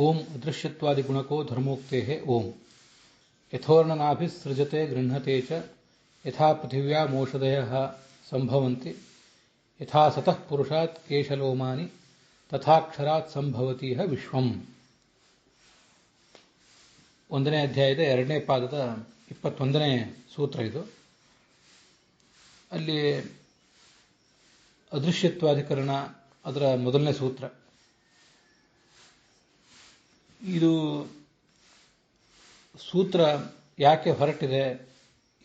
ಓಂ ಅದೃಶ್ಯತ್ವಾದಿಗುಣಕೋ ಧರ್ಮೋಕ್ತೇಃ ಓಂ ಯಥೋರ್ಣನಾಭಿಸೃಜತೆ ಗೃಹ್ಣತೆ ಚ ಯಥಾ ಪೃಥಿವ್ಯಾಮೋಷಧಯಃ ಸಂಭವಂತಿ ಯಥಾ ಸತಃ ಪುರುಷಾತ್ ಕೇಶಲೋಮಾನಿ ತಥಾಕ್ಷರಾತ್ ಸಂಭವತೀಹ ವಿಶ್ವಂ. 1ನೇ ಅಧ್ಯಾಯದ 2ನೇ ಪಾದದ 21ನೇ ಸೂತ್ರ ಇದು. ಅಲ್ಲಿ ಅದೃಶ್ಯತ್ವಾಧಿಕರಣ ಅದರ ಮೊದಲನೇ ಸೂತ್ರ. ಇದು ಸೂತ್ರ ಯಾಕೆ ಹೊರಟಿದೆ,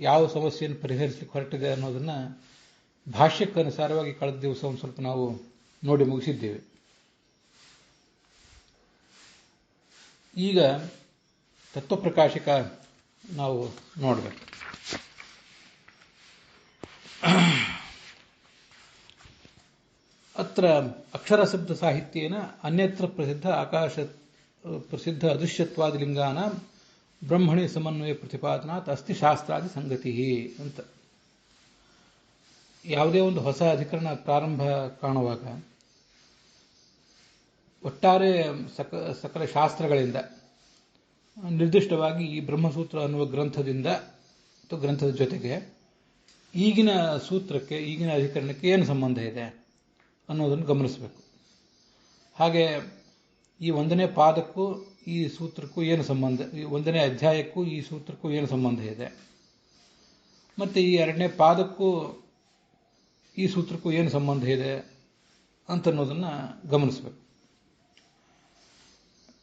ಯಾವ ಸಮಸ್ಯೆಯನ್ನು ಪರಿಹರಿಸಲಿಕ್ಕೆ ಹೊರಟಿದೆ ಅನ್ನೋದನ್ನು ಭಾಷ್ಯಕ್ಕನುಸಾರವಾಗಿ ಕಳೆದ ದಿವಸ ಒಂದು ಸ್ವಲ್ಪ ನಾವು ನೋಡಿ ಮುಗಿಸಿದ್ದೇವೆ. ಈಗ ತತ್ವಪ್ರಕಾಶಿಕ ನಾವು ನೋಡಬೇಕು. ಅತ್ರ ಅಕ್ಷರಶಬ್ದ ಸಾಹಿತ್ಯೇನ ಅನ್ಯತ್ರ ಪ್ರಸಿದ್ಧ ಅದೃಶ್ಯತ್ವಾದಿಲಿಂಗಾನ ಬ್ರಹ್ಮಣಿ ಸಮನ್ವಯ ಪ್ರತಿಪಾದನಾತ್ ಅಸ್ತಿ ಶಾಸ್ತ್ರಾದಿ ಸಂಗತಿ ಅಂತ. ಯಾವುದೇ ಒಂದು ಹೊಸ ಅಧಿಕರಣ ಪ್ರಾರಂಭ ಕಾಣುವಾಗ ಒಟ್ಟಾರೆ ಸಕಲ ಶಾಸ್ತ್ರಗಳಿಂದ ನಿರ್ದಿಷ್ಟವಾಗಿ ಈ ಬ್ರಹ್ಮಸೂತ್ರ ಅನ್ನುವ ಗ್ರಂಥದಿಂದ ಅಥವಾ ಗ್ರಂಥದ ಜೊತೆಗೆ ಈಗಿನ ಸೂತ್ರಕ್ಕೆ, ಈಗಿನ ಅಧಿಕರಣಕ್ಕೆ ಏನು ಸಂಬಂಧ ಇದೆ ಅನ್ನೋದನ್ನು ಗಮನಿಸಬೇಕು. ಹಾಗೆ ಈ 1ನೇ ಪಾದಕ್ಕೂ ಈ ಸೂತ್ರಕ್ಕೂ ಏನು ಸಂಬಂಧ, ಈ 1ನೇ ಅಧ್ಯಾಯಕ್ಕೂ ಈ ಸೂತ್ರಕ್ಕೂ ಏನು ಸಂಬಂಧ ಇದೆ, ಮತ್ತು ಈ 2ನೇ ಪಾದಕ್ಕೂ ಈ ಸೂತ್ರಕ್ಕೂ ಏನು ಸಂಬಂಧ ಇದೆ ಅಂತನ್ನೋದನ್ನು ಗಮನಿಸಬೇಕು.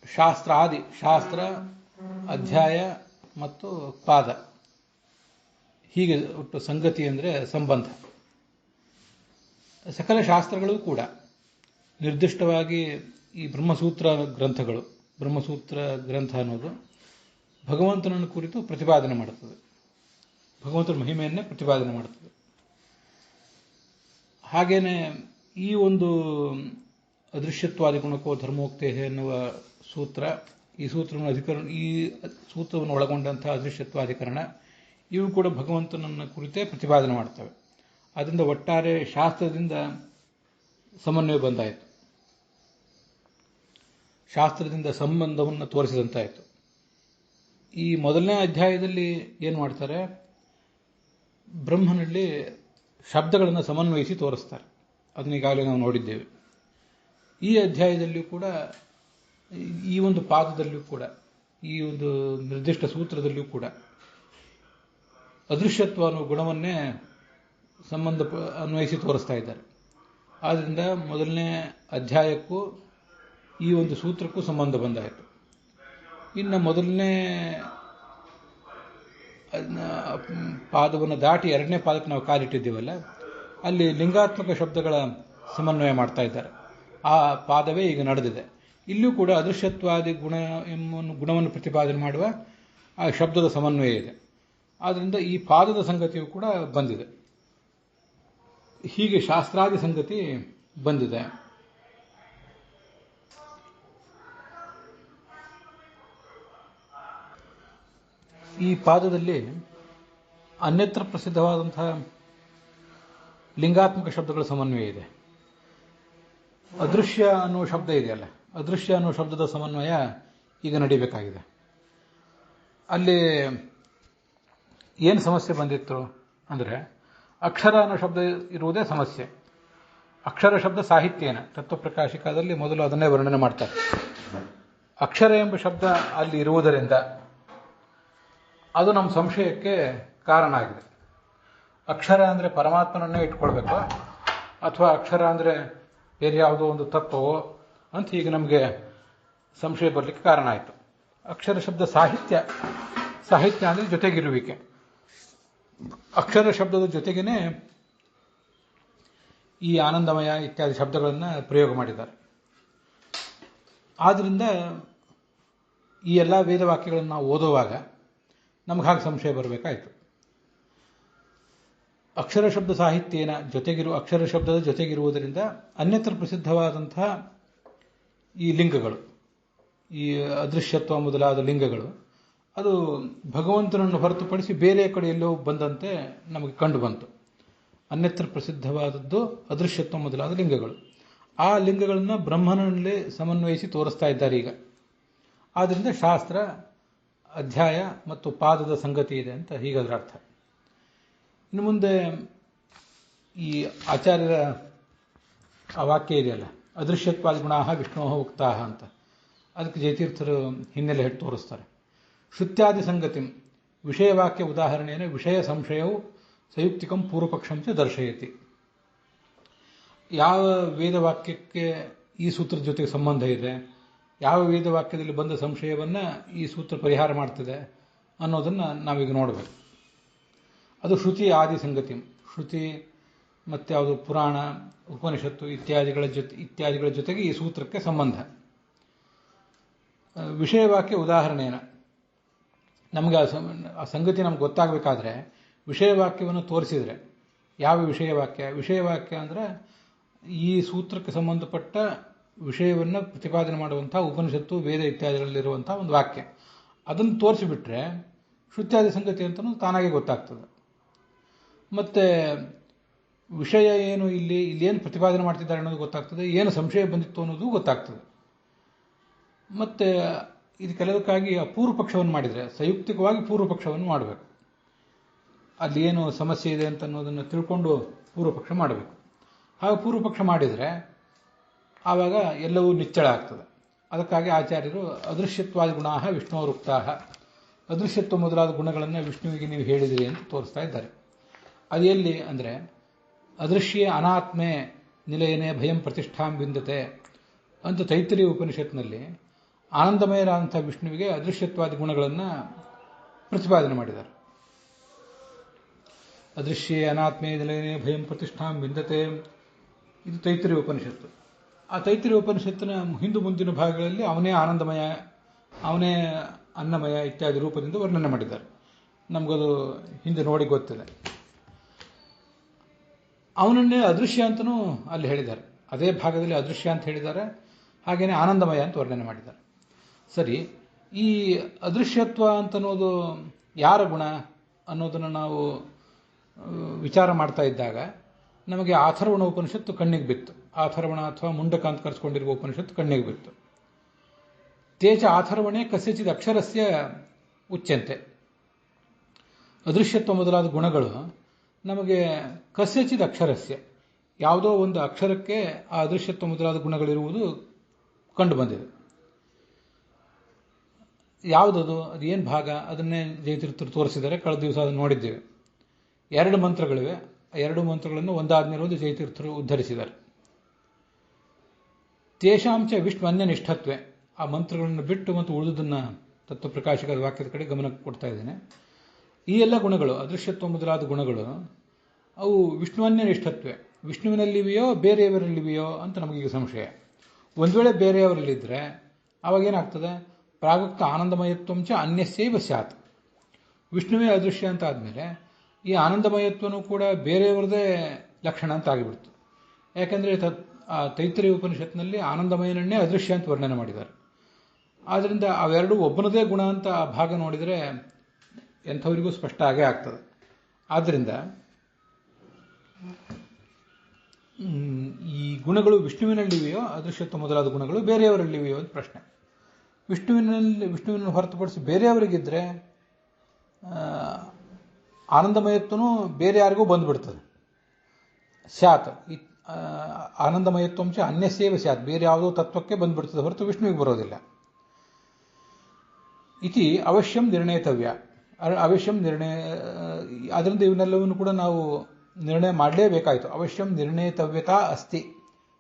ಶಾಸ್ತ್ರ, ಅಧ್ಯಾಯ ಮತ್ತು ಪಾದ, ಹೀಗೆ ಒಟ್ಟು ಸಂಗತಿ ಅಂದರೆ ಸಂಬಂಧ. ಸಕಲ ಶಾಸ್ತ್ರಗಳು ಕೂಡ ನಿರ್ದಿಷ್ಟವಾಗಿ ಈ ಬ್ರಹ್ಮಸೂತ್ರ ಗ್ರಂಥ ಅನ್ನೋದು ಭಗವಂತನನ್ನು ಕುರಿತು ಪ್ರತಿಪಾದನೆ ಮಾಡುತ್ತದೆ, ಭಗವಂತನ ಮಹಿಮೆಯನ್ನೇ ಪ್ರತಿಪಾದನೆ ಮಾಡುತ್ತದೆ. ಹಾಗೇನೆ ಈ ಒಂದು ಅದೃಶ್ಯತ್ವಾದಿ ಗುಣಕೋ ಧರ್ಮೋಕ್ತೇಃ ಎನ್ನುವ ಸೂತ್ರ, ಈ ಸೂತ್ರವನ್ನು ಒಳಗೊಂಡಂತಹ ಅದೃಶ್ಯತ್ವಾಧಿಕರಣ, ಇವು ಕೂಡ ಭಗವಂತನನ್ನು ಕುರಿತೇ ಪ್ರತಿಪಾದನೆ ಮಾಡ್ತವೆ. ಅದರಿಂದ ಒಟ್ಟಾರೆ ಶಾಸ್ತ್ರದಿಂದ ಸಮನ್ವಯ ಬಂದಾಯಿತು, ಶಾಸ್ತ್ರದಿಂದ ಸಂಬಂಧವನ್ನು ತೋರಿಸಿದಂತಾಯಿತು. ಈ 1ನೇ ಅಧ್ಯಾಯದಲ್ಲಿ ಏನು ಮಾಡ್ತಾರೆ, ಬ್ರಹ್ಮನಲ್ಲಿ ಶಬ್ದಗಳನ್ನು ಸಮನ್ವಯಿಸಿ ತೋರಿಸ್ತಾರೆ. ಅದನ್ನ ಈಗಾಗಲೇ ನಾವು ನೋಡಿದ್ದೇವೆ. ಈ ಅಧ್ಯಾಯದಲ್ಲಿಯೂ ಕೂಡ, ಈ ಒಂದು ಪಾದದಲ್ಲಿಯೂ ಕೂಡ, ಈ ಒಂದು ನಿರ್ದಿಷ್ಟ ಸೂತ್ರದಲ್ಲಿಯೂ ಕೂಡ ಅದೃಶ್ಯತ್ವ ಅನ್ನೋ ಗುಣವನ್ನೇ ಅನ್ವಯಿಸಿ ತೋರಿಸ್ತಾ ಇದ್ದಾರೆ. ಆದ್ದರಿಂದ 1ನೇ ಅಧ್ಯಾಯಕ್ಕೂ ಈ ಒಂದು ಸೂತ್ರಕ್ಕೂ ಸಂಬಂಧ ಬಂದಾಯಿತು. ಇನ್ನು 1ನೇ ಪಾದವನ್ನು ದಾಟಿ 2ನೇ ಪಾದಕ್ಕೆ ನಾವು ಕಾಲಿಟ್ಟಿದ್ದೀವಲ್ಲ, ಅಲ್ಲಿ ಲಿಂಗಾತ್ಮಕ ಶಬ್ದಗಳ ಸಮನ್ವಯ ಮಾಡ್ತಾ ಇದ್ದಾರೆ. ಆ ಪಾದವೇ ಈಗ ನಡೆದಿದೆ. ಇಲ್ಲೂ ಕೂಡ ಅದೃಶ್ಯತ್ವಾದಿ ಗುಣವನ್ನು ಪ್ರತಿಪಾದನೆ ಮಾಡುವ ಆ ಶಬ್ದದ ಸಮನ್ವಯ ಇದೆ. ಆದ್ದರಿಂದ ಈ ಪಾದದ ಸಂಗತಿಯು ಕೂಡ ಬಂದಿದೆ. ಹೀಗೆ ಶಾಸ್ತ್ರಾದಿ ಸಂಗತಿ ಬಂದಿದೆ. ಈ ಪಾದದಲ್ಲಿ ಅನ್ಯತ್ರ ಪ್ರಸಿದ್ಧವಾದಂತಹ ಲಿಂಗಾತ್ಮಕ ಶಬ್ದಗಳ ಸಮನ್ವಯ ಇದೆ. ಅದೃಶ್ಯ ಅನ್ನುವ ಶಬ್ದ ಇದೆಯಲ್ಲ, ಅದೃಶ್ಯ ಅನ್ನುವ ಶಬ್ದದ ಸಮನ್ವಯ ಈಗ ನಡೀಬೇಕಾಗಿದೆ. ಅಲ್ಲಿ ಏನು ಸಮಸ್ಯೆ ಬಂದಿತ್ತು ಅಂದರೆ, ಅಕ್ಷರ ಅನ್ನೋ ಶಬ್ದ ಇರುವುದೇ ಸಮಸ್ಯೆ. ಅಕ್ಷರ ಶಬ್ದ ಸಾಹಿತ್ಯೇನ, ತತ್ವಪ್ರಕಾಶಿಕದಲ್ಲಿ ಮೊದಲು ಅದನ್ನೇ ವರ್ಣನೆ ಮಾಡ್ತಾರೆ. ಅಕ್ಷರ ಎಂಬ ಶಬ್ದ ಅಲ್ಲಿ ಇರುವುದರಿಂದ ಅದು ನಮ್ಮ ಸಂಶಯಕ್ಕೆ ಕಾರಣ ಆಗಿದೆ. ಅಕ್ಷರ ಅಂದರೆ ಪರಮಾತ್ಮನನ್ನೇ ಇಟ್ಕೊಳ್ಬೇಕು, ಅಥವಾ ಅಕ್ಷರ ಅಂದರೆ ಬೇರೆ ಯಾವುದೋ ಒಂದು ತತ್ವವೋ ಅಂತ ಈಗ ನಮಗೆ ಸಂಶಯ ಬರಲಿಕ್ಕೆ ಕಾರಣ ಆಯಿತು. ಅಕ್ಷರ ಶಬ್ದ ಸಾಹಿತ್ಯ ಅಂದರೆ ಜೊತೆಗಿರುವಿಕೆ. ಅಕ್ಷರ ಶಬ್ದದ ಜೊತೆಗೇನೆ ಈ ಆನಂದಮಯ ಇತ್ಯಾದಿ ಶಬ್ದಗಳನ್ನು ಪ್ರಯೋಗ ಮಾಡಿದ್ದಾರೆ. ಆದ್ದರಿಂದ ಈ ಎಲ್ಲ ವೇದವಾಕ್ಯಗಳನ್ನು ನಾವು ಓದುವಾಗ ನಮ್ಗೆ ಹಾಗೆ ಸಂಶಯ ಬರಬೇಕಾಯಿತು. ಅಕ್ಷರ ಶಬ್ದ ಸಾಹಿತ್ಯೇನ ಅಕ್ಷರ ಶಬ್ದದ ಜೊತೆಗಿರುವುದರಿಂದ ಅನ್ಯತ್ರ ಪ್ರಸಿದ್ಧವಾದಂತಹ ಈ ಲಿಂಗಗಳು, ಈ ಅದೃಶ್ಯತ್ವ ಮೊದಲಾದ ಲಿಂಗಗಳು, ಅದು ಭಗವಂತನನ್ನು ಹೊರತುಪಡಿಸಿ ಬೇರೆ ಕಡೆಯಲ್ಲೋ ಬಂದಂತೆ ನಮಗೆ ಕಂಡು ಬಂತು. ಅನ್ಯತ್ರ ಪ್ರಸಿದ್ಧವಾದದ್ದು ಅದೃಶ್ಯತ್ವ ಮೊದಲಾದ ಲಿಂಗಗಳು. ಆ ಲಿಂಗಗಳನ್ನು ಬ್ರಹ್ಮನಲ್ಲಿ ಸಮನ್ವಯಿಸಿ ತೋರಿಸ್ತಾ ಇದ್ದಾರೆ ಈಗ ಆದ್ದರಿಂದ ಶಾಸ್ತ್ರ ಅಧ್ಯಾಯ ಮತ್ತು ಪಾದದ ಸಂಗತಿ ಇದೆ ಅಂತ ಹೀಗದರ ಅರ್ಥ. ಇನ್ನು ಮುಂದೆ ಈ ಆಚಾರ್ಯರ ಆ ವಾಕ್ಯ ಇದೆಯಲ್ಲ, ಅದೃಶ್ಯತ್ವಾದಿ ಗುಣಾ ವಿಷ್ಣೋ ಉಕ್ತಾ ಅಂತ, ಅದಕ್ಕೆ ಜಯತೀರ್ಥರು ಹಿನ್ನೆಲೆ ಹೇಳಿ ತೋರಿಸ್ತಾರೆ. ಶ್ರುತ್ಯಾದಿ ಸಂಗತಿ ವಿಷಯವಾಕ್ಯ ಉದಾಹರಣೆಯನ್ನು ವಿಷಯ ಸಂಶಯವು ಸಂಯುಕ್ತಿಕಂ ಪೂರ್ವಪಕ್ಷಂ ಚ ದರ್ಶಯತಿ. ಯಾವ ವೇದವಾಕ್ಯಕ್ಕೆ ಈ ಸೂತ್ರದ ಜೊತೆಗೆ ಸಂಬಂಧ ಇದೆ, ಯಾವ ವೇದವಾಕ್ಯದಲ್ಲಿ ಬಂದ ಸಂಶಯವನ್ನು ಈ ಸೂತ್ರ ಪರಿಹಾರ ಮಾಡ್ತಿದೆ ಅನ್ನೋದನ್ನು ನಾವೀಗ ನೋಡಬೇಕು. ಅದು ಶ್ರುತಿ ಆದಿ ಸಂಗತಿ. ಶ್ರುತಿ ಮತ್ತು ಯಾವುದು ಪುರಾಣ, ಉಪನಿಷತ್ತು ಇತ್ಯಾದಿಗಳ ಜೊತೆಗೆ ಈ ಸೂತ್ರಕ್ಕೆ ಸಂಬಂಧ. ವಿಷಯವಾಕ್ಯ ಉದಾಹರಣೆಯನ್ನು ನಮಗೆ ಆ ಸಂಗತಿ ನಮ್ಗೆ ಗೊತ್ತಾಗಬೇಕಾದ್ರೆ ವಿಷಯವಾಕ್ಯವನ್ನು ತೋರಿಸಿದರೆ, ಯಾವ ವಿಷಯವಾಕ್ಯ ಅಂದರೆ ಈ ಸೂತ್ರಕ್ಕೆ ಸಂಬಂಧಪಟ್ಟ ವಿಷಯವನ್ನು ಪ್ರತಿಪಾದನೆ ಮಾಡುವಂಥ ಉಪನಿಷತ್ತು ವೇದ ಇತ್ಯಾದಿಗಳಲ್ಲಿರುವಂಥ ಒಂದು ವಾಕ್ಯ, ಅದನ್ನು ತೋರಿಸಿಬಿಟ್ರೆ ಶ್ರುತ್ಯಾದಿ ಸಂಗತಿ ಅಂತಲೂ ತಾನಾಗೆ ಗೊತ್ತಾಗ್ತದೆ. ಮತ್ತು ವಿಷಯ ಏನು, ಇಲ್ಲೇನು ಪ್ರತಿಪಾದನೆ ಮಾಡ್ತಿದ್ದಾರೆ ಅನ್ನೋದು ಗೊತ್ತಾಗ್ತದೆ, ಏನು ಸಂಶಯ ಬಂದಿತ್ತು ಅನ್ನೋದು ಗೊತ್ತಾಗ್ತದೆ. ಮತ್ತು ಇದಕ್ಕೆಲ್ಲದಕ್ಕಾಗಿ ಪೂರ್ವ ಪಕ್ಷವನ್ನು ಮಾಡಿದರೆ, ಸಂಯುಕ್ತಿಕವಾಗಿ ಪೂರ್ವ ಪಕ್ಷವನ್ನು ಮಾಡಬೇಕು. ಅಲ್ಲಿ ಏನು ಸಮಸ್ಯೆ ಇದೆ ಅಂತ ಅನ್ನೋದನ್ನು ತಿಳ್ಕೊಂಡು ಪೂರ್ವ ಪಕ್ಷ ಮಾಡಬೇಕು. ಹಾಗೆ ಪೂರ್ವ ಪಕ್ಷ ಮಾಡಿದರೆ ಆವಾಗ ಎಲ್ಲವೂ ನಿಚ್ಚಳ ಆಗ್ತದೆ. ಅದಕ್ಕಾಗಿ ಆಚಾರ್ಯರು ಅದೃಶ್ಯತ್ವಾದಿ ಗುಣಾ ವಿಷ್ಣುವರುಕ್ತಾ, ಅದೃಶ್ಯತ್ವ ಮೊದಲಾದ ಗುಣಗಳನ್ನು ವಿಷ್ಣುವಿಗೆ ನೀವು ಹೇಳಿದಿರಿ ಅಂತ ತೋರಿಸ್ತಾ ಇದ್ದಾರೆ. ಅದು ಎಲ್ಲಿ ಅಂದರೆ, ಅದೃಶ್ಯ ಅನಾತ್ಮೆ ನಿಲಯನೇ ಭಯಂ ಪ್ರತಿಷ್ಠಾಂ ವಿಂದತೆ ಅಂತ ತೈತ್ರಿಯ ಉಪನಿಷತ್ನಲ್ಲಿ ಆನಂದಮಯರಾದಂಥ ವಿಷ್ಣುವಿಗೆ ಅದೃಶ್ಯತ್ವಾದಿ ಗುಣಗಳನ್ನು ಪ್ರತಿಪಾದನೆ ಮಾಡಿದ್ದಾರೆ. ಅದೃಶ್ಯ ಅನಾತ್ಮೆ ನಿಲಯನೇ ಭಯಂ ಪ್ರತಿಷ್ಠಾಂ ವಿಂದತೆ, ಇದು ತೈತ್ರಿಯ ಉಪನಿಷತ್ತು. ಆ ತೈತ್ರಿಯ ಉಪನಿಷತ್ತಿನ ಹಿಂದು ಮುಂದಿನ ಭಾಗಗಳಲ್ಲಿ ಅವನೇ ಆನಂದಮಯ, ಅವನೇ ಅನ್ನಮಯ ಇತ್ಯಾದಿ ರೂಪದಿಂದ ವರ್ಣನೆ ಮಾಡಿದ್ದಾರೆ. ನಮಗದು ಹಿಂದೆ ನೋಡಿ ಗೊತ್ತಿದೆ. ಅವನನ್ನೇ ಅದೃಶ್ಯ ಅಂತಲೂ ಅಲ್ಲಿ ಹೇಳಿದ್ದಾರೆ. ಅದೇ ಭಾಗದಲ್ಲಿ ಅದೃಶ್ಯ ಅಂತ ಹೇಳಿದ್ದಾರೆ, ಹಾಗೆಯೇ ಆನಂದಮಯ ಅಂತ ವರ್ಣನೆ ಮಾಡಿದ್ದಾರೆ. ಸರಿ, ಈ ಅದೃಶ್ಯತ್ವ ಅಂತನ್ನೋದು ಯಾರ ಗುಣ ಅನ್ನೋದನ್ನು ನಾವು ವಿಚಾರ ಮಾಡ್ತಾ ಇದ್ದಾಗ ನಮಗೆ ಅಥರ್ವಣ ಉಪನಿಷತ್ತು ಕಣ್ಣಿಗೆ ಬಿತ್ತು. ಅಥರ್ವಣ ಅಥವಾ ಮುಂಡಕ ಅಂತ ಕರೆಸ್ಕೊಂಡಿರುವ ಉಪನಿಷತ್ತು ಕಣ್ಣಿಗೆ ಬಿತ್ತು. ತೇಜ ಅಥರ್ವಣೆ ಕಸ್ಯಚಿತ್ ಅಕ್ಷರಸ್ಯ ಉಚ್ಯಂತೆ. ಅದೃಶ್ಯತ್ವ ಮೊದಲಾದ ಗುಣಗಳು ನಮಗೆ ಕಸ್ಯಚಿತ್ ಅಕ್ಷರಸ್ಯ, ಯಾವುದೋ ಒಂದು ಅಕ್ಷರಕ್ಕೆ ಆ ಅದೃಶ್ಯತ್ವ ಮೊದಲಾದ ಗುಣಗಳಿರುವುದು ಕಂಡು ಬಂದಿದೆ. ಯಾವುದದು, ಅದು ಏನು ಭಾಗ, ಅದನ್ನೇ ಜಯತೀರ್ಥರು ತೋರಿಸಿದ್ದಾರೆ. ಕಳೆದ ದಿವಸ ಅದನ್ನು ನೋಡಿದ್ದೇವೆ. 2 ಮಂತ್ರಗಳಿವೆ. ಆ 2 ಮಂತ್ರಗಳನ್ನು ಒಂದಾದ್ಮೇಲೆ ಜಯತೀರ್ಥರು ಉದ್ಧರಿಸಿದ್ದಾರೆ. ತೇಷಾಂಚ ವಿಷ್ಣು ನಿಷ್ಠತ್ವೆ, ಆ ಮಂತ್ರಗಳನ್ನು ಬಿಟ್ಟು ಮತ್ತು ಉಳಿದುದನ್ನು ತತ್ವಪ್ರಕಾಶಕದ ವಾಕ್ಯದ ಕಡೆ ಗಮನ ಕೊಡ್ತಾ ಇದ್ದೇನೆ. ಈ ಎಲ್ಲ ಗುಣಗಳು, ಅದೃಶ್ಯತ್ವ ಮೊದಲಾದ ಗುಣಗಳು, ಅವು ವಿಷ್ಣುವನ್ನೇ ನಿಷ್ಠತ್ವೆ, ವಿಷ್ಣುವಿನಲ್ಲಿವೆಯೋ ಬೇರೆಯವರಲ್ಲಿವೆಯೋ ಅಂತ ನಮಗೀಗ ಸಂಶಯ. ಒಂದು ವೇಳೆ ಬೇರೆಯವರಲ್ಲಿದ್ದರೆ ಆವಾಗೇನಾಗ್ತದೆ, ಪ್ರಾಗುಕ್ತ ಆನಂದಮಯತ್ವಂಚ ಅನ್ಯಸ್ಯೈವ ಸ್ಯಾತ್. ವಿಷ್ಣುವೇ ಅದೃಶ್ಯ ಅಂತ ಆದಮೇಲೆ ಈ ಆನಂದಮಯತ್ವನೂ ಕೂಡ ಬೇರೆಯವರದೇ ಲಕ್ಷಣ ಅಂತ ಆಗಿಬಿಡ್ತು. ಯಾಕೆಂದರೆ ತೈತ್ರಿಯ ಉಪನಿಷತ್ನಲ್ಲಿ ಆನಂದಮಯನನ್ನೇ ಅದೃಶ್ಯ ಅಂತ ವರ್ಣನೆ ಮಾಡಿದ್ದಾರೆ. ಆದ್ದರಿಂದ ಅವೆರಡೂ ಒಬ್ಬನದೇ ಗುಣ ಅಂತ ಆ ಭಾಗ ನೋಡಿದರೆ ಎಂಥವರಿಗೂ ಸ್ಪಷ್ಟ ಆಗೇ ಆಗ್ತದೆ. ಆದ್ದರಿಂದ ಈ ಗುಣಗಳು ವಿಷ್ಣುವಿನಲ್ಲಿವೆಯೋ, ಅದೃಶ್ಯತ್ವ ಮೊದಲಾದ ಗುಣಗಳು ಬೇರೆಯವರಲ್ಲಿವೆಯೋ ಅಂತ ಪ್ರಶ್ನೆ. ವಿಷ್ಣುವಿನ ಹೊರತುಪಡಿಸಿ ಬೇರೆಯವರಿಗಿದ್ದರೆ ಆನಂದಮಯತ್ವನೂ ಬೇರೆ ಯಾರಿಗೂ ಬಂದುಬಿಡ್ತದೆ. ಸ್ಯಾತ್ ಆನಂದಮಯತ್ವಂಶ ಅನ್ಯಸ್ಯೇವ ಸ್ಯಾತ್, ಬೇರೆ ಯಾವುದೋ ತತ್ವಕ್ಕೆ ಬಂದುಬಿಡ್ತದೆ ಹೊರತು ವಿಷ್ಣುವಿಗೆ ಬರೋದಿಲ್ಲ. ಇತಿ ಅವಶ್ಯಂ ನಿರ್ಣಯಿತವ್ಯ, ಅವಶ್ಯಂ ನಿರ್ಣಯ. ಅದರಿಂದ ಇವನ್ನೆಲ್ಲವನ್ನು ಕೂಡ ನಾವು ನಿರ್ಣಯ ಮಾಡಲೇಬೇಕಾಯಿತು. ಅವಶ್ಯಂ ನಿರ್ಣಯಿತವ್ಯತಾ ಅಸ್ತಿ,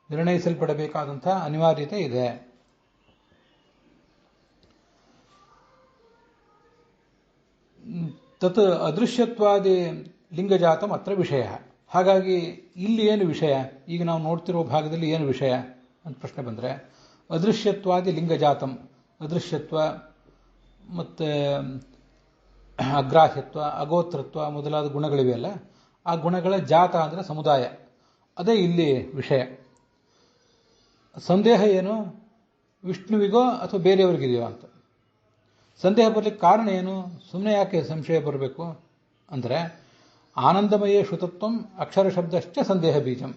ನಿರ್ಣಯಿಸಲ್ಪಡಬೇಕಾದಂಥ ಅನಿವಾರ್ಯತೆ ಇದೆ. ತತ್ ಅದೃಶ್ಯತ್ವಾದಿ ಲಿಂಗಜಾತಂ ಅತ್ರ ವಿಷಯ. ಹಾಗಾಗಿ ಇಲ್ಲಿ ಏನು ವಿಷಯ, ಈಗ ನಾವು ನೋಡ್ತಿರೋ ಭಾಗದಲ್ಲಿ ಏನು ವಿಷಯ ಅಂತ ಪ್ರಶ್ನೆ ಬಂದರೆ, ಅದೃಶ್ಯತ್ವಾದಿ ಲಿಂಗಜಾತಂ, ಅದೃಶ್ಯತ್ವ ಮತ್ತು ಅಗ್ರಾಹ್ಯತ್ವ, ಅಗೋತ್ರತ್ವ ಮೊದಲಾದ ಗುಣಗಳಿವೆಯಲ್ಲ, ಆ ಗುಣಗಳ ಜಾತ ಅಂದರೆ ಸಮುದಾಯ, ಅದೇ ಇಲ್ಲಿ ವಿಷಯ. ಸಂದೇಹ ಏನು, ವಿಷ್ಣುವಿಗೋ ಅಥವಾ ಬೇರೆಯವರಿಗಿದೆಯೋ ಅಂತ. ಸಂದೇಹ ಬರಲಿಕ್ಕೆ ಕಾರಣ ಏನು, ಸುಮ್ಮನೆ ಯಾಕೆ ಸಂಶಯ ಬರಬೇಕು ಅಂದರೆ, ಆನಂದಮಯೇ ಶ್ರುತತ್ವಂ ಅಕ್ಷರ ಶಬ್ದಶ್ಚ ಸಂದೇಹ ಬೀಜಂ.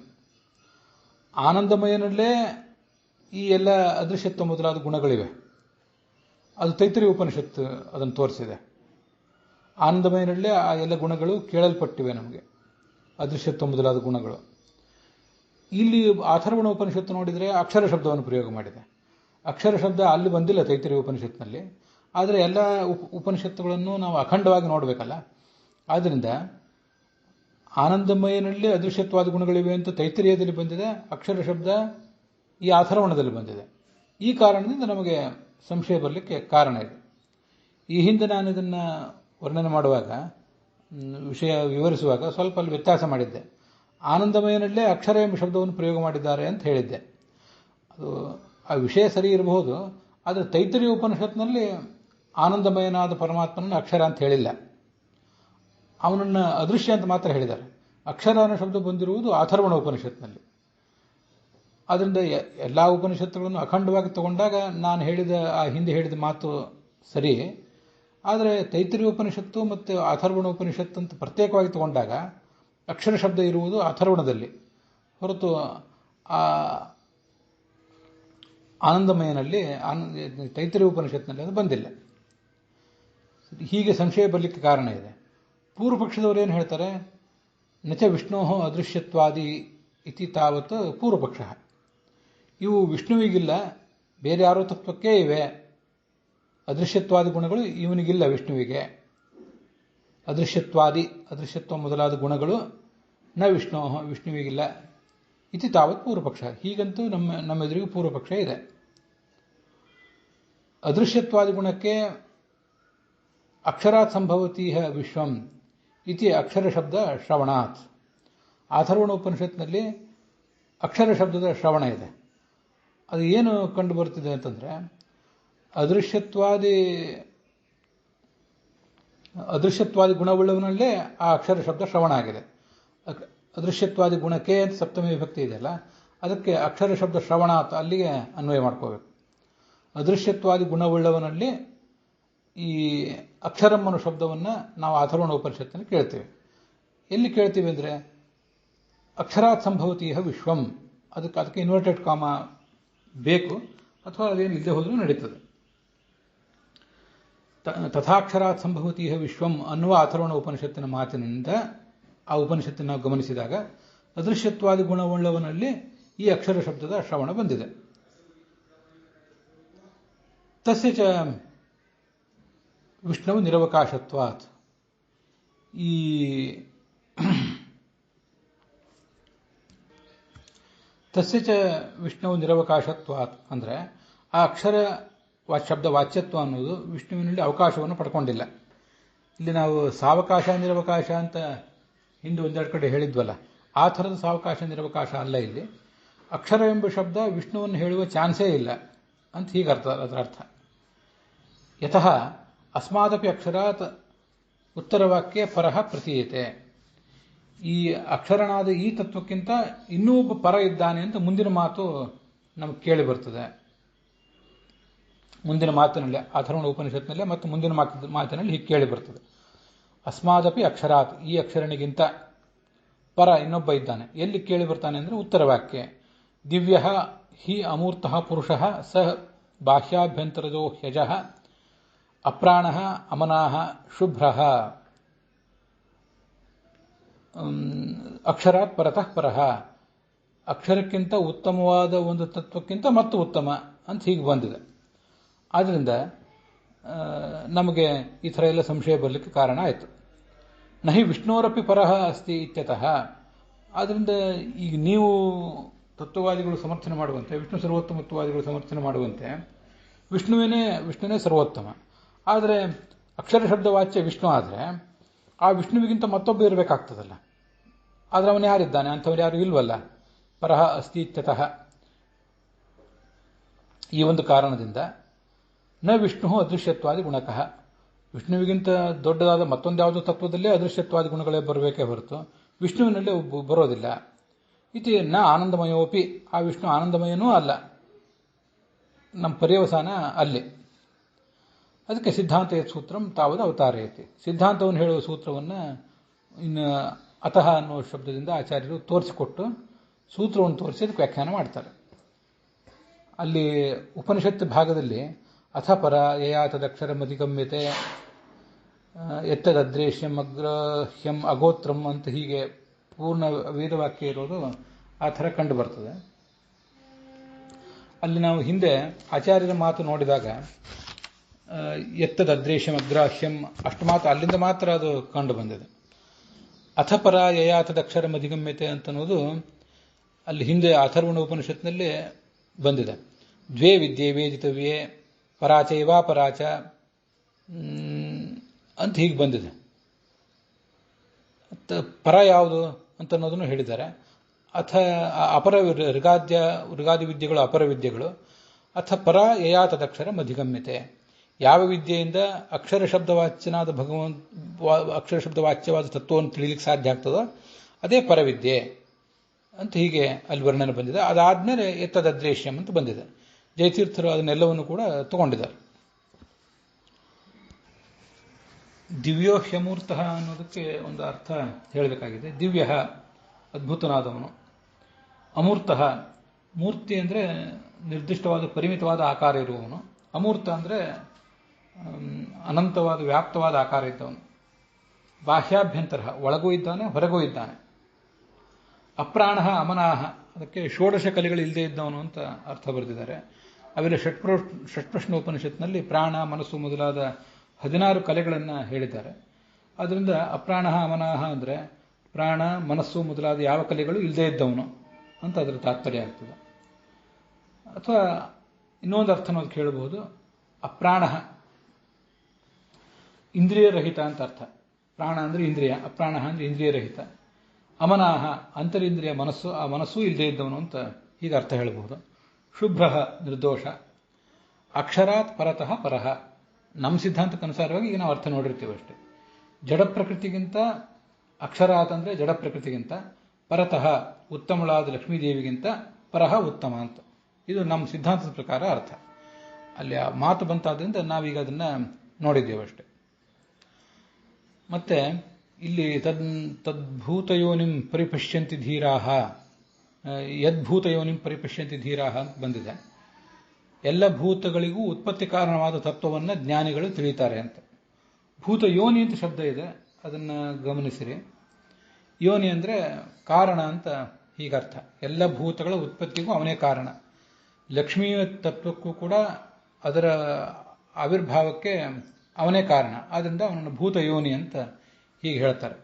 ಆನಂದಮಯನಲ್ಲೇ ಈ ಎಲ್ಲ ಅದೃಶ್ಯತ್ವ ಮೊದಲಾದ ಗುಣಗಳಿವೆ. ಅದು ತೈತರಿಯ ಉಪನಿಷತ್ತು ಅದನ್ನು ತೋರಿಸಿದೆ. ಆನಂದಮಯನಲ್ಲೇ ಆ ಎಲ್ಲ ಗುಣಗಳು ಕೇಳಲ್ಪಟ್ಟಿವೆ ನಮಗೆ, ಅದೃಶ್ಯತ್ವ ಮೊದಲಾದ ಗುಣಗಳು. ಇಲ್ಲಿ ಅಥರ್ವಣ ಉಪನಿಷತ್ತು ನೋಡಿದರೆ ಅಕ್ಷರ ಶಬ್ದವನ್ನು ಪ್ರಯೋಗ ಮಾಡಿದೆ. ಅಕ್ಷರ ಶಬ್ದ ಅಲ್ಲಿ ಬಂದಿಲ್ಲ ತೈತರಿಯ ಉಪನಿಷತ್ತಿನಲ್ಲಿ. ಆದರೆ ಎಲ್ಲ ಉಪನಿಷತ್ತುಗಳನ್ನು ನಾವು ಅಖಂಡವಾಗಿ ನೋಡಬೇಕಲ್ಲ. ಆದ್ದರಿಂದ ಆನಂದಮಯನಲ್ಲಿ ಅದೃಶ್ಯತ್ವಾದ ಗುಣಗಳಿವೆ ಅಂತ ತೈತರಿಯದಲ್ಲಿ ಬಂದಿದೆ, ಅಕ್ಷರ ಶಬ್ದ ಈ ಅಥರ್ವಣದಲ್ಲಿ ಬಂದಿದೆ. ಈ ಕಾರಣದಿಂದ ನಮಗೆ ಸಂಶಯ ಬರಲಿಕ್ಕೆ ಕಾರಣ ಇದೆ. ಈ ಹಿಂದೆ ನಾನು ಇದನ್ನು ವರ್ಣನೆ ಮಾಡುವಾಗ, ವಿಷಯ ವಿವರಿಸುವಾಗ ಸ್ವಲ್ಪ ಅಲ್ಲಿ ವ್ಯತ್ಯಾಸ ಮಾಡಿದ್ದೆ. ಆನಂದಮಯನಲ್ಲೇ ಅಕ್ಷರ ಎಂಬ ಶಬ್ದವನ್ನು ಪ್ರಯೋಗ ಮಾಡಿದ್ದಾರೆ ಅಂತ ಹೇಳಿದ್ದೆ. ಅದು ಆ ವಿಷಯ ಸರಿ ಇರಬಹುದು, ಆದರೆ ತೈತರಿಯ ಉಪನಿಷತ್ನಲ್ಲಿ ಆನಂದಮಯನಾದ ಪರಮಾತ್ಮನನ್ನು ಅಕ್ಷರ ಅಂತ ಹೇಳಿಲ್ಲ, ಅವನನ್ನು ಅದೃಶ್ಯ ಅಂತ ಮಾತ್ರ ಹೇಳಿದ್ದಾರೆ. ಅಕ್ಷರ ಅನ್ನೋ ಶಬ್ದ ಬಂದಿರುವುದು ಅಥರ್ವಣ ಉಪನಿಷತ್ನಲ್ಲಿ. ಆದ್ದರಿಂದ ಎಲ್ಲ ಉಪನಿಷತ್ತುಗಳನ್ನು ಅಖಂಡವಾಗಿ ತಗೊಂಡಾಗ ನಾನು ಹೇಳಿದ ಆ ಹಿಂದೆ ಹೇಳಿದ ಮಾತು ಸರಿ. ಆದರೆ ತೈತರಿಯ ಉಪನಿಷತ್ತು ಮತ್ತು ಅಥರ್ವಣ ಉಪನಿಷತ್ತು ಅಂತ ಪ್ರತ್ಯೇಕವಾಗಿ ತಗೊಂಡಾಗ ಅಕ್ಷರ ಶಬ್ದ ಇರುವುದು ಅಥರ್ವಣದಲ್ಲಿ, ಹೊರತು ಆ ಆನಂದಮಯನಲ್ಲಿ ತೈತರಿಯ ಉಪನಿಷತ್ನಲ್ಲಿ ಅದು ಬಂದಿಲ್ಲ. ಹೀಗೆ ಸಂಶಯ ಬರಲಿಕ್ಕೆ ಕಾರಣ ಇದೆ. ಪೂರ್ವ ಪಕ್ಷದವರು ಏನು ಹೇಳ್ತಾರೆ, ನಚ ವಿಷ್ಣೋ ಅದೃಶ್ಯತ್ವಾದಿ ಇತಿ ತಾವತ್ ಪೂರ್ವಪಕ್ಷ. ಇವು ವಿಷ್ಣುವಿಗಿಲ್ಲ, ಬೇರೆ ಯಾರೋ ತತ್ವಕ್ಕೇ ಇವೆ. ಅದೃಶ್ಯತ್ವಾದಿ ಗುಣಗಳು ಇವನಿಗಿಲ್ಲ, ವಿಷ್ಣುವಿಗೆ. ಅದೃಶ್ಯತ್ವ ಮೊದಲಾದ ಗುಣಗಳು ನ ವಿಷ್ಣೋ, ವಿಷ್ಣುವಿಗಿಲ್ಲ ಇತಿ ತಾವತ್ ಪೂರ್ವಪಕ್ಷ. ಹೀಗಂತೂ ನಮ್ಮ ಎದುರಿಗೆ ಪೂರ್ವಪಕ್ಷ ಇದೆ. ಅದೃಶ್ಯತ್ವಾದಿ ಗುಣಕ್ಕೆ ಅಕ್ಷರಾತ್ ಸಂಭವತೀಹ ವಿಶ್ವಂ ಇತಿ ಅಕ್ಷರ ಶಬ್ದ ಶ್ರವಣಾತ್. ಅಥರ್ವಣ ಉಪನಿಷತ್ನಲ್ಲಿ ಅಕ್ಷರ ಶಬ್ದದ ಶ್ರವಣ ಇದೆ. ಅದು ಏನು ಕಂಡು ಬರ್ತಿದೆ ಅಂತಂದರೆ, ಅದೃಶ್ಯತ್ವಾದಿ ಗುಣವುಳ್ಳವನಲ್ಲೇ ಆ ಅಕ್ಷರ ಶಬ್ದ ಶ್ರವಣ ಆಗಿದೆ. ಅದೃಶ್ಯತ್ವಾದಿ ಗುಣಕ್ಕೆ ಅಂತ ಸಪ್ತಮಿ ವಿಭಕ್ತಿ ಇದೆಯಲ್ಲ, ಅದಕ್ಕೆ ಅಕ್ಷರ ಶಬ್ದ ಶ್ರವಣಾತ್ ಅಲ್ಲಿಗೆ ಅನ್ವಯ ಮಾಡ್ಕೋಬೇಕು. ಅದೃಶ್ಯತ್ವಾದಿ ಗುಣವುಳ್ಳವನಲ್ಲಿ ಈ ಅಕ್ಷರಂ ಅನ್ನೋ ಶಬ್ದವನ್ನು ನಾವು ಅಥರ್ವಣ ಉಪನಿಷತ್ತಿನಲ್ಲಿ ಕೇಳ್ತೇವೆ. ಎಲ್ಲಿ ಕೇಳ್ತೀವಿ ಅಂದರೆ, ಅಕ್ಷರಾತ್ ಸಂಭವತೀಹ ವಿಶ್ವಂ, ಅದಕ್ಕೆ ಇನ್ವರ್ಟೆಡ್ ಕಾಮ ಬೇಕು, ಅಥವಾ ಅದೇನು ಇಲ್ಲದೆ ಹೋದರೂ ನಡೀತದೆ. ತಥಾಕ್ಷರಾತ್ ಸಂಭವತೀಹ ವಿಶ್ವಂ ಅನ್ನುವ ಅಥರ್ವಣ ಉಪನಿಷತ್ತಿನ ಮಾತಿನಿಂದ ಆ ಉಪನಿಷತ್ತಿನ ನಾವು ಗಮನಿಸಿದಾಗ ಅದೃಶ್ಯತ್ವಾದಿ ಗುಣವುಳ್ಳವನಲ್ಲಿ ಈ ಅಕ್ಷರ ಶಬ್ದದ ಶ್ರವಣ ಬಂದಿದೆ. ತಸ್ಯ ಚ ವಿಷ್ಣು ನಿರವಕಾಶತ್ವಾತ್. ಈ ತಸ್ಯ ಚ ವಿಷ್ಣು ನಿರವಕಾಶತ್ವಾತ್ ಅಂದರೆ ಆ ಅಕ್ಷರ ಶಬ್ದ ವಾಚ್ಯತ್ವ ಅನ್ನೋದು ವಿಷ್ಣುವಿನಲ್ಲಿ ಅವಕಾಶವನ್ನು ಪಡ್ಕೊಂಡಿಲ್ಲ. ಇಲ್ಲಿ ನಾವು ಸಾವಕಾಶ ನಿರವಕಾಶ ಅಂತ ಹಿಂದೆ ಒಂದೆರಡು ಕಡೆ ಹೇಳಿದ್ವಲ್ಲ, ಆ ಥರದ ಸಾವಕಾಶ ನಿರವಕಾಶ ಅಲ್ಲ. ಇಲ್ಲಿ ಅಕ್ಷರ ಎಂಬ ಶಬ್ದ ವಿಷ್ಣುವನ್ನು ಹೇಳುವ ಚಾನ್ಸೇ ಇಲ್ಲ ಅಂತ ಹೀಗೆ ಅದರ ಅರ್ಥ. ಯತಃ ಅಸ್ಮಾದಪಿ ಅಕ್ಷರಾತ್ ಉತ್ತರವಾಕ್ಯ ಪರಃ ಪ್ರತೀಯತೆ. ಈ ಅಕ್ಷರನಾದ ಈ ತತ್ವಕ್ಕಿಂತ ಇನ್ನೂ ಒಬ್ಬ ಪರ ಇದ್ದಾನೆ ಅಂತ ಮುಂದಿನ ಮಾತು ನಮಗೆ ಕೇಳಿ ಬರ್ತದೆ. ಮುಂದಿನ ಮಾತಿನಲ್ಲಿ, ಅಥರ್ವಣ ಉಪನಿಷತ್ನಲ್ಲೇ ಮತ್ತು ಮುಂದಿನ ಮಾತಿನಲ್ಲಿ ಹೀಗೆ ಕೇಳಿ ಬರ್ತದೆ. ಅಸ್ಮಾದಪಿ ಅಕ್ಷರಾತ್, ಈ ಅಕ್ಷರನಿಗಿಂತ ಪರ ಇನ್ನೊಬ್ಬ ಇದ್ದಾನೆ. ಎಲ್ಲಿ ಕೇಳಿ ಬರ್ತಾನೆ ಅಂದರೆ ಉತ್ತರವಾಕ್ಯ. ದಿವ್ಯ ಹಿ ಅಮೂರ್ತಃ ಪುರುಷಃ ಸ ಬಾಹ್ಯಾಭ್ಯಂತರದೋ ಹ್ಯಜಃ ಅಪ್ರಾಣಃ ಅಮನಾಃ ಶುಭ್ರಃ ಅಕ್ಷರಾತ್ ಪರತಃ ಪರಃ. ಅಕ್ಷರಕ್ಕಿಂತ ಉತ್ತಮವಾದ ಒಂದು ತತ್ವಕ್ಕಿಂತ ಮತ್ತು ಉತ್ತಮ ಅಂತ ಹೀಗೆ ಬಂದಿದೆ. ಆದ್ದರಿಂದ ನಮಗೆ ಈ ಥರ ಎಲ್ಲ ಸಂಶಯ ಬರಲಿಕ್ಕೆ ಕಾರಣ ಆಯಿತು. ನಹಿ ವಿಷ್ಣೋರಪಿ ಪರಃ ಅಸ್ತಿ ಇತ್ಯತಃ. ಆದ್ದರಿಂದ ಈಗ ನೀವು ತತ್ವವಾದಿಗಳು ಸಮರ್ಥನೆ ಮಾಡುವಂತೆ, ವಿಷ್ಣು ಸರ್ವೋತ್ತಮತ್ವವಾದಿಗಳು ಸಮರ್ಥನೆ ಮಾಡುವಂತೆ ವಿಷ್ಣುವೇ ಸರ್ವೋತ್ತಮ. ಆದರೆ ಅಕ್ಷರ ಶಬ್ದ ವಾಚ್ಯ ವಿಷ್ಣು ಆದರೆ ಆ ವಿಷ್ಣುವಿಗಿಂತ ಮತ್ತೊಬ್ಬ ಇರಬೇಕಾಗ್ತದಲ್ಲ. ಆದರೆ ಅವನು ಯಾರಿದ್ದಾನೆ? ಅಂಥವ್ರು ಯಾರು ಇಲ್ವಲ್ಲ. ಪರಃ ಅಸ್ತಿ ಇತ್ಯತಃ. ಈ ಒಂದು ಕಾರಣದಿಂದ ನ ವಿಷ್ಣು ಅದೃಶ್ಯತ್ವಾದಿ ಗುಣಕಃ. ವಿಷ್ಣುವಿಗಿಂತ ದೊಡ್ಡದಾದ ಮತ್ತೊಂದ್ಯಾವುದೋ ತತ್ವದಲ್ಲೇ ಅದೃಶ್ಯತ್ವಾದಿ ಗುಣಗಳೇ ಬರಬೇಕೇ ಹೊರತು ವಿಷ್ಣುವಿನಲ್ಲೇ ಬರೋದಿಲ್ಲ. ಇತಿ ನ ಆನಂದಮಯೋಪಿ. ಆ ವಿಷ್ಣು ಆನಂದಮಯನೂ ಅಲ್ಲ, ನಮ್ಮ ಪರ್ಯವಸಾನ ಅಲ್ಲಿ. ಅದಕ್ಕೆ ಸಿದ್ಧಾಂತ ಸೂತ್ರಂ ತಾವದು ಅವತಾರಯತಿ. ಸಿದ್ಧಾಂತವನ್ನು ಹೇಳುವ ಸೂತ್ರವನ್ನು ಇನ್ನು ಅತಃ ಅನ್ನುವ ಶಬ್ದದಿಂದ ಆಚಾರ್ಯರು ತೋರಿಸಿಕೊಟ್ಟು ಸೂತ್ರವನ್ನು ತೋರಿಸಿ ಅದಕ್ಕೆ ವ್ಯಾಖ್ಯಾನ ಮಾಡ್ತಾರೆ. ಅಲ್ಲಿ ಉಪನಿಷತ್ತು ಭಾಗದಲ್ಲಿ ಅಥ ಪರ ಯಯಾ ತದಕ್ಷರಮಧಿಗಮ್ಯತೆ ಎತ್ತದದ್ರೇಶ್ಯಂ ಅಗ್ರಹ್ಯಂ ಅಗೋತ್ರಂ ಅಂತ ಹೀಗೆ ಪೂರ್ಣ ವೇದವಾಕ್ಯ ಇರೋದು ಆ ಥರ ಕಂಡು ಬರ್ತದೆ. ಅಲ್ಲಿ ನಾವು ಹಿಂದೆ ಆಚಾರ್ಯರ ಮಾತು ನೋಡಿದಾಗ ಎತ್ತದದ್ರೇಶ್ಯಂ ಅಗ್ರಾಹ್ಯಂ ಅಷ್ಟು ಮಾತ್ರ, ಅಲ್ಲಿಂದ ಮಾತ್ರ ಅದು ಕಂಡು ಬಂದಿದೆ. ಅಥಪರ ಯಯಾತದಕ್ಷರ ಮಧಿಗಮ್ಯತೆ ಅಂತನ್ನೋದು ಅಲ್ಲಿ ಹಿಂದೆ ಅಥರ್ವಣ ಉಪನಿಷತ್ನಲ್ಲಿ ಬಂದಿದೆ. ದ್ವೇ ವಿದ್ಯೆ ವೇದಿತವ್ಯೆ ಪರಾಚೈವಾ ಪರಾಚ ಅಂತ ಹೀಗೆ ಬಂದಿದೆ. ಪರ ಯಾವುದು ಅಂತನ್ನೋದನ್ನು ಹೇಳಿದ್ದಾರೆ. ಅಥ ಅಪರ ಋಗಾದಿ ವಿದ್ಯೆಗಳು ಅಪರ ವಿದ್ಯೆಗಳು. ಅಥ ಪರ ಯಯಾತದಕ್ಷರ ಮಧಿಗಮ್ಯತೆ, ಯಾವ ವಿದ್ಯೆಯಿಂದ ಅಕ್ಷರ ಶಬ್ದವಾಚ್ಯನಾದ ಅಕ್ಷರ ಶಬ್ದವಾಚ್ಯವಾದ ತತ್ವವನ್ನು ತಿಳಿಲಿಕ್ಕೆ ಸಾಧ್ಯ ಆಗ್ತದೋ ಅದೇ ಪರವಿದ್ಯೆ ಅಂತ ಹೀಗೆ ಅಲ್ಲಿ ವರ್ಣನೆ ಬಂದಿದೆ. ಅದಾದ್ಮೇಲೆ ಎತ್ತದದ್ರೇಶ್ಯಂ ಅಂತ ಬಂದಿದೆ. ಜಯತೀರ್ಥರು ಅದನ್ನೆಲ್ಲವನ್ನು ಕೂಡ ತಗೊಂಡಿದ್ದಾರೆ. ದಿವ್ಯೋ ಹ್ಯಮೂರ್ತಃ ಅನ್ನೋದಕ್ಕೆ ಒಂದು ಅರ್ಥ ಹೇಳಬೇಕಾಗಿದೆ. ದಿವ್ಯ ಅದ್ಭುತನಾದವನು, ಅಮೂರ್ತಃ ಮೂರ್ತಿ ಅಂದರೆ ನಿರ್ದಿಷ್ಟವಾದ ಪರಿಮಿತವಾದ ಆಕಾರ ಇರುವವನು, ಅಮೂರ್ತ ಅಂದರೆ ಅನಂತವಾದ ವ್ಯಾಪ್ತವಾದ ಆಕಾರ ಇದ್ದವನು, ಬಾಹ್ಯಾಭ್ಯಂತರ ಒಳಗೂ ಇದ್ದಾನೆ ಹೊರಗೂ ಇದ್ದಾನೆ. ಅಪ್ರಾಣ ಅಮನಾಹ, ಅದಕ್ಕೆ ಷೋಡಶ ಕಲೆಗಳು ಇಲ್ಲದೆ ಇದ್ದವನು ಅಂತ ಅರ್ಥ ಬರೆದಿದ್ದಾರೆ. ಅವೆಲ್ಲ ಷಟ್ಪ್ರಶ್ನ ಉಪನಿಷತ್ನಲ್ಲಿ ಪ್ರಾಣ ಮನಸ್ಸು ಮೊದಲಾದ 16 ಕಲೆಗಳನ್ನು ಹೇಳಿದ್ದಾರೆ. ಅದರಿಂದ ಅಪ್ರಾಣ ಅಮನಾಹ ಅಂದರೆ ಪ್ರಾಣ ಮನಸ್ಸು ಮೊದಲಾದ ಯಾವ ಕಲೆಗಳು ಇಲ್ಲದೆ ಇದ್ದವನು ಅಂತ ಅದರ ತಾತ್ಪರ್ಯ ಆಗ್ತದೆ. ಅಥವಾ ಇನ್ನೊಂದು ಅರ್ಥನೂ ಕೇಳಬಹುದು, ಅಪ್ರಾಣ ಇಂದ್ರಿಯ ರಹಿತ ಅಂತ ಅರ್ಥ. ಪ್ರಾಣ ಅಂದರೆ ಇಂದ್ರಿಯ, ಅಪ್ರಾಣ ಅಂದರೆ ಇಂದ್ರಿಯ ರಹಿತ. ಅಮನಾಹ ಅಂತರಿಂದ್ರಿಯ ಮನಸ್ಸು, ಆ ಮನಸ್ಸು ಇಲ್ಲದೆ ಇದ್ದವನು ಅಂತ ಹೀಗೆ ಅರ್ಥ ಹೇಳಬಹುದು. ಶುಭ್ರ ನಿರ್ದೋಷ, ಅಕ್ಷರಾತ್ ಪರತಃ ಪರಹ. ನಮ್ಮ ಸಿದ್ಧಾಂತಕ್ಕನುಸಾರವಾಗಿ ಈಗ ನಾವು ಅರ್ಥ ನೋಡಿರ್ತೀವಿ ಅಷ್ಟೇ. ಜಡ ಪ್ರಕೃತಿಗಿಂತ ಅಕ್ಷರಾತ್ ಅಂದರೆ ಜಡ ಪ್ರಕೃತಿಗಿಂತ, ಪರತಃ ಉತ್ತಮಳಾದ ಲಕ್ಷ್ಮೀದೇವಿಗಿಂತ ಪರಹ ಉತ್ತಮ ಅಂತ. ಇದು ನಮ್ಮ ಸಿದ್ಧಾಂತದ ಪ್ರಕಾರ ಅರ್ಥ. ಅಲ್ಲಿ ಆ ಮಾತು ಬಂತಾದ್ರಿಂದ ನಾವೀಗ ಅದನ್ನು ನೋಡಿದ್ದೇವೆ ಅಷ್ಟೆ. ಮತ್ತೆ ಇಲ್ಲಿ ತದ್ಭೂತಯೋನಿಂ ಪರಿಪಶ್ಯಂತಿ ಧೀರಾಹ, ಯದ್ಭೂತಯೋನಿಂ ಪರಿಪಶ್ಯಂತಿ ಧೀರಾಹ ಅಂತ ಬಂದಿದೆ. ಎಲ್ಲ ಭೂತಗಳಿಗೂ ಉತ್ಪತ್ತಿ ಕಾರಣವಾದ ತತ್ವವನ್ನು ಜ್ಞಾನಿಗಳು ತಿಳಿತಾರೆ ಅಂತ. ಭೂತ ಯೋನಿ ಅಂತ ಶಬ್ದ ಇದೆ, ಅದನ್ನು ಗಮನಿಸಿರಿ. ಯೋನಿ ಅಂದರೆ ಕಾರಣ ಅಂತ ಹೀಗರ್ಥ. ಎಲ್ಲ ಭೂತಗಳ ಉತ್ಪತ್ತಿಗೂ ಅವನೇ ಕಾರಣ. ಲಕ್ಷ್ಮೀಯ ತತ್ವಕ್ಕೂ ಕೂಡ ಅದರ ಆವಿರ್ಭಾವಕ್ಕೆ ಅವನೇ ಕಾರಣ. ಆದ್ದರಿಂದ ಅವನನ್ನು ಭೂತ ಯೋನಿ ಅಂತ ಹೀಗೆ ಹೇಳ್ತಾರೆ.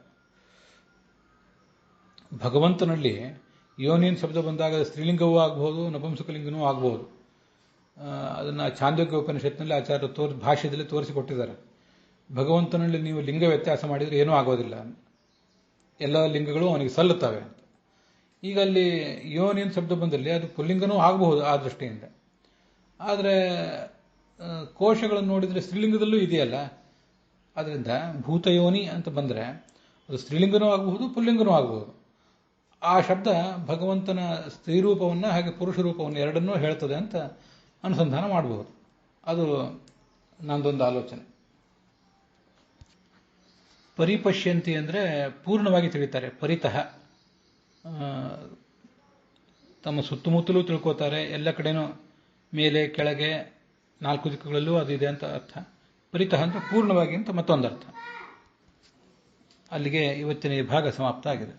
ಭಗವಂತನಲ್ಲಿ ಯೋನಿಯನ್ ಶಬ್ದ ಬಂದಾಗ ಸ್ತ್ರೀಲಿಂಗವೂ ಆಗಬಹುದು, ನಪುಂಸಕಲಿಂಗನೂ ಆಗಬಹುದು. ಅದನ್ನು ಛಾಂದೋಗ್ಯ ಉಪನಿಷತ್ನಲ್ಲಿ ಆಚಾರ್ಯರು ಭಾಷ್ಯದಲ್ಲಿ ತೋರಿಸಿಕೊಟ್ಟಿದ್ದಾರೆ. ಭಗವಂತನಲ್ಲಿ ನೀವು ಲಿಂಗ ವ್ಯತ್ಯಾಸ ಮಾಡಿದರೆ ಏನೂ ಆಗೋದಿಲ್ಲ, ಎಲ್ಲ ಲಿಂಗಗಳು ಅವನಿಗೆ ಸಲ್ಲುತ್ತವೆ ಅಂತ. ಈಗ ಅಲ್ಲಿ ಯೋನಿಯನ್ ಶಬ್ದ ಬಂದಲ್ಲಿ ಅದು ಪುಲ್ಲಿಂಗನೂ ಆಗಬಹುದು ಆ ದೃಷ್ಟಿಯಿಂದ. ಆದರೆ ಕೋಶಗಳನ್ನು ನೋಡಿದರೆ ಸ್ತ್ರೀಲಿಂಗದಲ್ಲೂ ಇದೆಯಲ್ಲ, ಅದರಿಂದ ಭೂತಯೋನಿ ಅಂತ ಬಂದರೆ ಅದು ಸ್ತ್ರೀಲಿಂಗನೂ ಆಗಬಹುದು ಪುಲ್ಲಿಂಗನೂ ಆಗಬಹುದು. ಆ ಶಬ್ದ ಭಗವಂತನ ಸ್ತ್ರೀರೂಪವನ್ನು ಹಾಗೆ ಪುರುಷ ರೂಪವನ್ನು ಎರಡನ್ನೂ ಹೇಳ್ತದೆ ಅಂತ ಅನುಸಂಧಾನ ಮಾಡಬಹುದು. ಅದು ನಂದೊಂದು ಆಲೋಚನೆ. ಪರಿಪಶ್ಯಂತಿ ಅಂದರೆ ಪೂರ್ಣವಾಗಿ ತಿಳಿತಾರೆ. ಪರಿತಃ ತಮ್ಮ ಸುತ್ತಮುತ್ತಲೂ ತಿಳ್ಕೋತಾರೆ, ಎಲ್ಲ ಕಡೆನೂ ಮೇಲೆ ಕೆಳಗೆ 4 ದಿಕ್ಕುಗಳಲ್ಲೂ ಅದು ಇದೆ ಅಂತ ಅರ್ಥ. ಪರಿತಃ ಅಂತ ಪೂರ್ಣವಾಗಿ ಅಂತ ಮತ್ತೊಂದು ಅರ್ಥ. ಅಲ್ಲಿಗೆ ಇವತ್ತಿನ ಈ ಭಾಗ ಸಮಾಪ್ತ ಆಗಿದೆ.